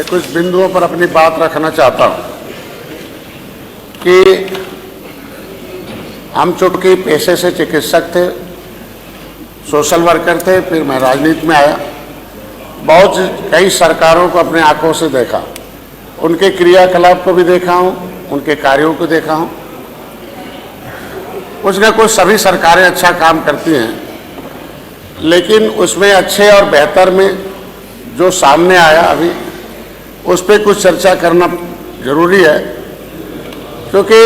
कुछ बिंदुओं पर अपनी बात रखना चाहता हूं कि हम चूंकि पेशे से चिकित्सक थे, सोशल वर्कर थे, फिर मैं राजनीति में आया। कई सरकारों को अपने आंखों से देखा, उनके क्रियाकलाप को भी देखा हूं, उनके कार्यों को देखा हूं। कुछ न कुछ सभी सरकारें अच्छा काम करती हैं, लेकिन उसमें अच्छे और बेहतर में जो सामने आया अभी उस पर कुछ चर्चा करना जरूरी है, क्योंकि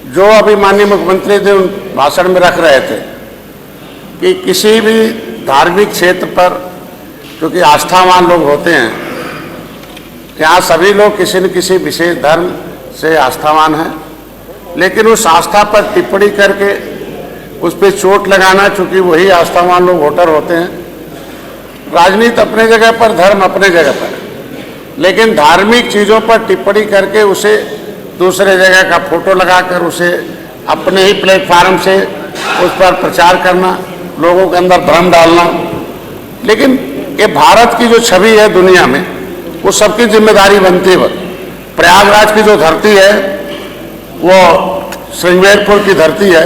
जो अभी माननीय मुख्यमंत्री जी भाषण में रख रहे थे कि किसी भी धार्मिक क्षेत्र पर, क्योंकि आस्थावान लोग होते हैं, यहाँ सभी लोग किसी न किसी विशेष धर्म से आस्थावान हैं, लेकिन उस आस्था पर टिप्पणी करके उस पर चोट लगाना, चूंकि वही आस्थावान लोग वोटर होते हैं। राजनीति अपने जगह पर, धर्म अपने जगह पर, लेकिन धार्मिक चीज़ों पर टिप्पणी करके उसे दूसरे जगह का फोटो लगाकर उसे अपने ही प्लेटफार्म से उस पर प्रचार करना, लोगों के अंदर भ्रम डालना। लेकिन ये भारत की जो छवि है दुनिया में, वो सबकी जिम्मेदारी बनती है। प्रयागराज की जो धरती है वो श्रृंगेरपुर की धरती है।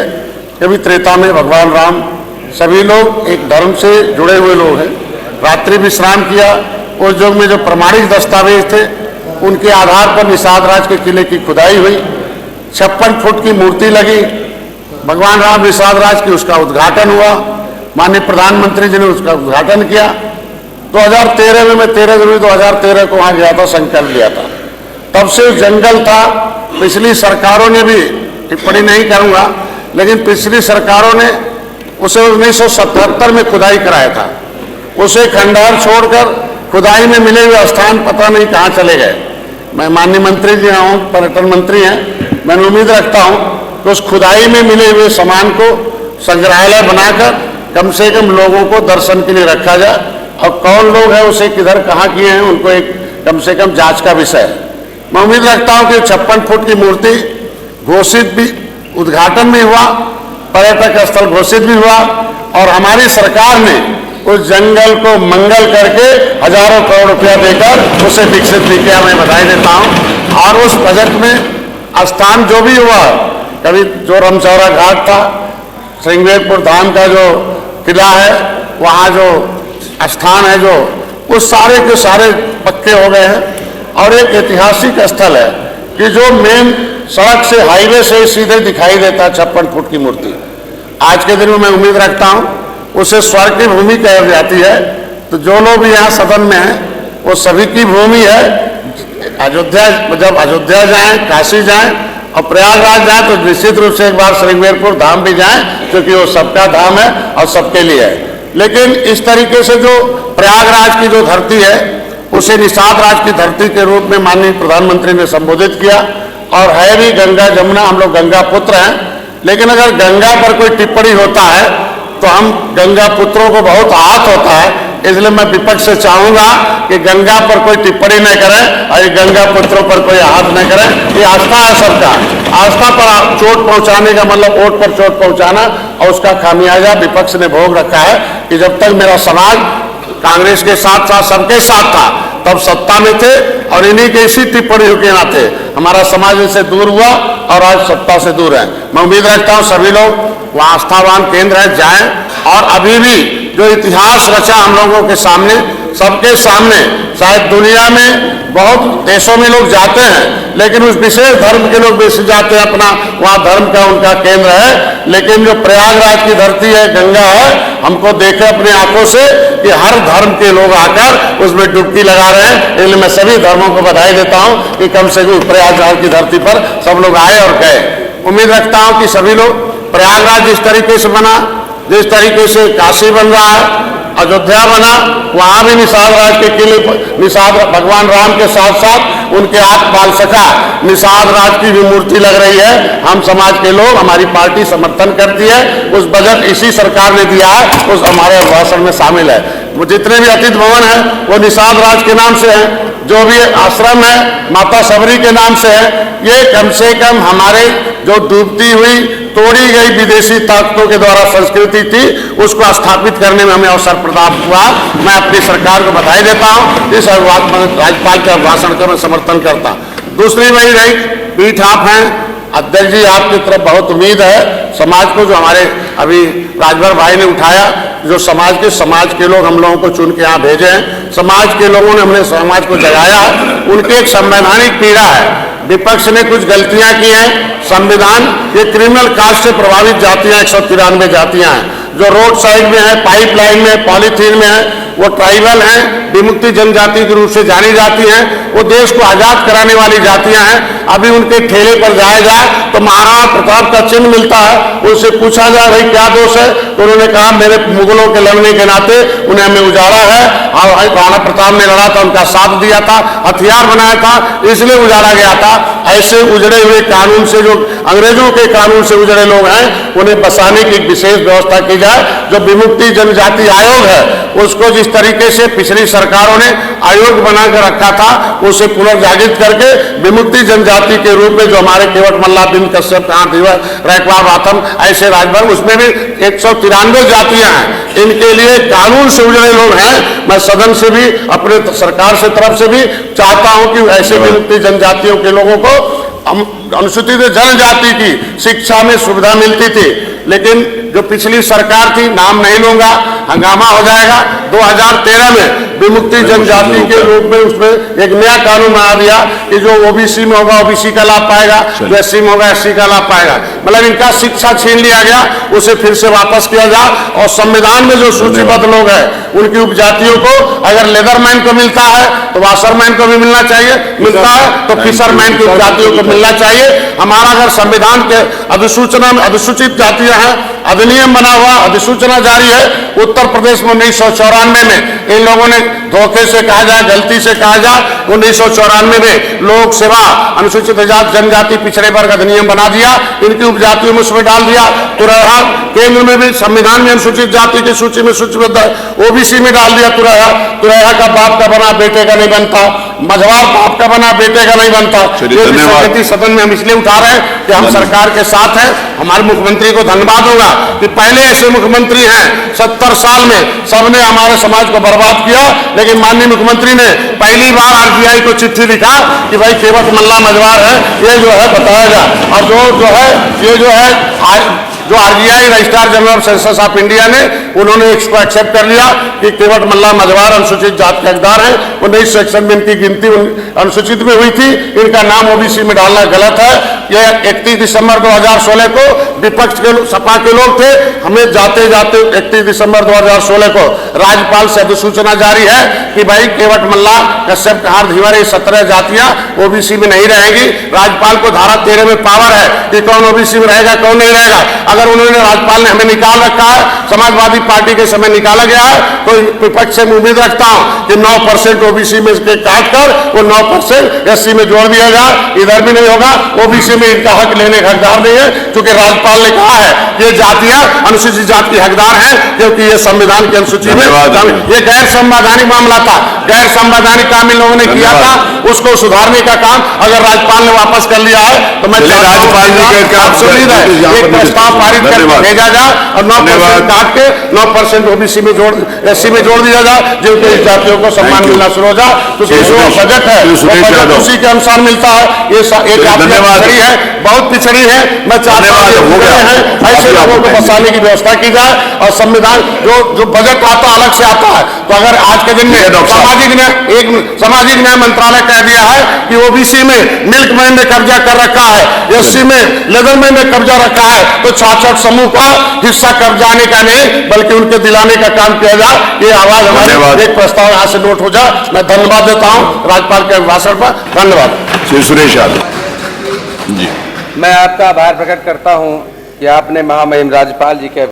कभी त्रेता में भगवान राम, सभी लोग एक धर्म से जुड़े हुए लोग हैं। रात्रि विश्राम किया, उस युग में जो प्रमाणिक दस्तावेज थे उनके आधार पर निषाद राज के किले की खुदाई हुई, 56 फुट की मूर्ति लगी, भगवान राम निषाद राज की, उसका उद्घाटन हुआ। माननीय प्रधानमंत्री जी ने उसका उद्घाटन किया 2013 में। मैं 13 जनवरी 2013 को वहां गया था, संकल्प लिया था। तब से जंगल था। पिछली सरकारों ने भी, टिप्पणी नहीं करूंगा, लेकिन पिछली सरकारों ने उसे 1977 में खुदाई कराया था। उसे खंडहर छोड़कर खुदाई में मिले हुए स्थान पता नहीं कहाँ चले गए। मैं माननीय मंत्री जी हूँ, पर्यटन मंत्री हैं, मैं उम्मीद रखता हूँ कि उस खुदाई में मिले हुए सामान को संग्रहालय बनाकर कम से कम लोगों को दर्शन के लिए रखा जाए, और कौन लोग हैं उसे किधर कहाँ किए हैं उनको एक कम से कम जांच का विषय है। मैं उम्मीद रखता हूँ कि 56 फुट की मूर्ति घोषित भी, उद्घाटन भी हुआ, पर्यटक स्थल घोषित भी हुआ, और हमारी सरकार ने उस जंगल को मंगल करके हजारों करोड़ रुपया देकर उसे विकसित भी किया। मैं बधाई देता हूं। और उस बजट में स्थान जो भी हुआ, कभी जो रमचौरा घाट था, श्रृंगेरपुर धाम का जो किला है, वहाँ जो स्थान है, जो उस सारे के सारे पक्के हो गए हैं। और एक ऐतिहासिक स्थल है कि जो मेन सड़क से, हाईवे से सीधे दिखाई देता 56 फुट की मूर्ति। आज के दिन में मैं उम्मीद रखता हूं उसे स्वर्ग की भूमि कही जाती है। तो जो लोग भी यहाँ सदन में हैं वो सभी की भूमि है। अयोध्या, जब अयोध्या जाएं, काशी जाएं और प्रयागराज जाएं तो निश्चित रूप से एक बार श्रृंगेरपुर धाम भी जाएं, क्योंकि वो सबका धाम है और सबके लिए है। लेकिन इस तरीके से जो प्रयागराज की जो धरती है उसे निषाद राज की धरती के रूप में माननीय प्रधानमंत्री ने संबोधित किया। और है भी गंगा जमुना, हम लोग गंगा पुत्र हैं, लेकिन अगर गंगा पर कोई टिप्पणी होता है तो हम गंगा पुत्रों को बहुत आहत होता है। इसलिए मैं विपक्ष से चाहूंगा कि गंगा पर कोई टिप्पणी न करें और ये गंगा पुत्रों पर कोई आहत न करें। ये आस्था है सबका, आस्था पर चोट पहुंचाने का मतलब वोट पर चोट पहुंचाना, और उसका खामियाजा विपक्ष ने भोग रखा है कि जब तक मेरा समाज कांग्रेस के साथ साथ सबके साथ था तब सत्ता में थे, और इन्हीं के इसी टिप्पणियों के नाते हमारा समाज इनसे दूर हुआ और आज सत्ता से दूर है। मैं उम्मीद रखता हूं सभी लोग वहाँ आस्थावान केंद्र है जाएं, और अभी भी जो इतिहास रचा हम लोगों के सामने, सबके सामने, शायद दुनिया में बहुत देशों में लोग जाते हैं, लेकिन उस विशेष धर्म के लोग बेसिक जाते हैं, अपना वहाँ धर्म का उनका केंद्र है। लेकिन जो प्रयागराज की धरती है, गंगा है, हमको देखे अपने आंखों से कि हर धर्म के लोग आकर उसमें डुबकी लगा रहे हैं। इसलिए मैं सभी धर्मों को बधाई देता हूँ कि कम से कम प्रयागराज की धरती पर सब लोग आए और गए। उम्मीद रखता हूँ कि सभी लोग, प्रयागराज जिस तरीके से बना, जिस तरीके से काशी बन रहा है, अयोध्या बना, वहाँ भी निषाद राज के किले, निषाद भगवान राम के साथ साथ उनके आठ बाल सखा निषाद राज की भी मूर्ति लग रही है। हम समाज के लोग, हमारी पार्टी समर्थन करती है। उस बजट इसी सरकार ने दिया है, उस हमारे भाषण में शामिल है। वो जितने भी अतिथि भवन है वो निषाद राज के नाम से है, जो भी आश्रम है माता सबरी के नाम से है। ये कम से कम हमारे जो डूबती हुई तोड़ी गई विदेशी ताकतों के द्वारा संस्कृति थी उसको स्थापित करने में हमें अवसर प्राप्त हुआ। मैं अपनी सरकार को बधाई देता हूँ, इस राज्यपाल के भाषण का मैं समर्थन करता हूँ। दूसरी वही रही पीठ आप हैं अध्यक्ष जी, आपकी तरफ बहुत उम्मीद है समाज को, जो हमारे अभी राजभर भाई ने उठाया, जो समाज के लोग हम लोगों को चुन के यहाँ भेजे हैं, समाज के लोगों ने हमने समाज को जगाया, उनकी एक संवैधानिक पीड़ा है। विपक्ष ने कुछ गलतियां की हैं, संविधान ये क्रिमिनल कास्ट से प्रभावित जातियां 193 जातियां हैं, जो रोड साइड में है, पाइपलाइन में, पॉलीथीन में है, वो ट्राइबल हैं, विमुक्ति जनजाति के रूप से जानी जाती हैं, वो देश को आजाद कराने वाली जातियां हैं। अभी उनके ठेले पर जाया जाए तो महाराणा प्रताप का चिन्ह मिलता है, उनसे पूछा जाए भाई क्या दोष है, तो उन्होंने कहा मेरे मुगलों के लड़ने के नाते उन्हें हमें उजाड़ा है, और राणा प्रताप ने लड़ा था, उनका साथ दिया था, हथियार बनाया था, इसलिए उजाड़ा गया था। ऐसे उजड़े हुए कानून से, जो अंग्रेजों के कानून से उजड़े लोग हैं, उन्हें बसाने की विशेष व्यवस्था की जाए। जो विमुक्ति जनजाति आयोग है उसको जिस तरीके से पिछली सरकारों ने आयोग बनाकर रखा था, उसे पुनर्जागृत करके विमुक्ति जनजाति के रूप में, जो हमारे केवट मल्ला, बिंद कश्यप, रैकवा बाथम ऐसे राजभर, उसमें भी 193 जातियां हैं। इनके लिए कानून से उजड़े लोग हैं। मैं सदन से भी, अपने सरकार से तरफ से भी चाहता हूं कि ऐसे विमुक्ति जनजातियों के लोगों को अनुसूचित जनजाति की शिक्षा में सुविधा मिलती थी, लेकिन जो पिछली सरकार थी, नाम नहीं लूंगा, हंगामा हो जाएगा, 2013 में विमुक्ति जनजाति के रूप में उसमें एक नया कानून बना दिया कि जो ओबीसी में होगा ओबीसी का लाभ पाएगा, जो एससी में होगा एससी का लाभ पाएगा। मतलब इनका शिक्षा छीन लिया गया, उसे फिर से वापस किया जाए। और संविधान में जो सूचीबद्ध लोग हैं उनकी उपजातियों को अगर लेदरमैन को मिलता है तो वाशरमैन को भी मिलना चाहिए, मिलता है तो फिशरमैन की उपजातियों को मिलना चाहिए। हमारा अगर संविधान के अधिसूचना में अधिसूचित जातियां हैं, अधिनियम बना हुआ, अधिसूचना जारी है, उत्तर प्रदेश में 1994 में इन लोगों ने धोखे से कहा जाए, गलती से कहा जाए, 1994 में लोक सेवा अनुसूचित जनजाति पिछड़े वर्ग अधिनियम बना दिया, इनकी उपजातियों में उसमें डाल दिया। तुरैया केंद्र में भी संविधान में अनुसूचित जाति की सूची में सूचीबद्ध है, ओबीसी में डाल दिया। तुरैया का बाप का बना बेटे का नहीं बनता, मझवार बाप का बना बेटे का नहीं बनता। ये सदन में हम इसलिए उठा रहे हैं कि हम सरकार के साथ हैं। हमारे मुख्यमंत्री को धन्यवाद होगा कि पहले ऐसे मुख्यमंत्री हैं 70 साल में सबने हमारे समाज को बर्बाद किया, लेकिन माननीय मुख्यमंत्री ने पहली बार आरबीआई को चिट्ठी लिखा कि भाई केवट मल्ला मझवार है, ये जो है बताया जाए। और जो है जो RBI registrar general of census of India ने, उन्होंने इसको एक्सेप्ट कर लिया कि केवट मल्ला मझवार अनुसूचित जाति के हकदार हैं। 19 सेक्शन में इनकी गिनती अनुसूचित में हुई थी, इनका नाम ओबीसी में डालना गलत है। यह 31 दिसंबर 2016 को विपक्ष के सपा के लोग थे, हमें जाते जाते 31 दिसंबर 2016 को राज्यपाल से अधिसूचना जारी है कि भाई केवट मल्ला, कश्यप, कहार, धीवर, 17 जातियां ओबीसी में नहीं रहेगी। राज्यपाल को धारा 13 में पावर है कि कौन ओबीसी में रहेगा, कौन नहीं रहेगा। अगर उन्होंने, राज्यपाल ने हमें निकाल रखा है, समाजवादी पार्टी के समय निकाला गया है, तो विपक्ष से उम्मीद रखता हूं कि 9% ओबीसी में इसके काट कर वो 9% एससी में जोड़ दिया जाए। इधर भी नहीं होगा, ओबीसी में इनका हक लेने का हकदार नहीं है, क्योंकि राज्यपाल ने कहा है ये जातियां अनुसूचित जाति की हकदार हैं, क्योंकि ये संविधान की अनुसूची में, ये गैर संवैधानिक मामला था, गैर संवैधानिक काम इन लोगों ने किया था, उसको सुधारने का काम अगर राज्यपाल ने वापस कर लिया है तो मैं राज्यपाल एक प्रस्ताव पारित करके भेजा जाए और 9% काट के 9% ओबीसी में एससी में जोड़ दिया जाए, जिनके इस जातियों को सम्मान मिलना शुरू हो जाए। क्योंकि जो बजट है वो उसी के अनुसार मिलता है। ये जातियां पिछड़ी है, बहुत पिछड़ी है। मैं चाहता हूँ ऐसे लोगों को बसाने की व्यवस्था की जाए। और संविधान जो बजट आता अलग से आता है, तो अगर आज के दिन में सामाजिक न्याय मंत्रालय कह दिया है कि ओबीसी में मिल्कमैन ने कब्जा कर रखा है, एससी में लेदरमैन ने कब्जा रखा है, तो 66 समूह का हिस्सा कब्जाने का नहीं बल्कि उनके दिलाने का काम किया जाए। ये आवाज हमारे एक प्रस्ताव यहाँ से नोट हो जाए। मैं धन्यवाद देता हूँ राज्यपाल के अभिभाषण पर। धन्यवाद। श्री सुरेश यादव जी। मैं आपका आभार प्रकट करता हूँ कि आपने महामहिम राज्यपाल जी के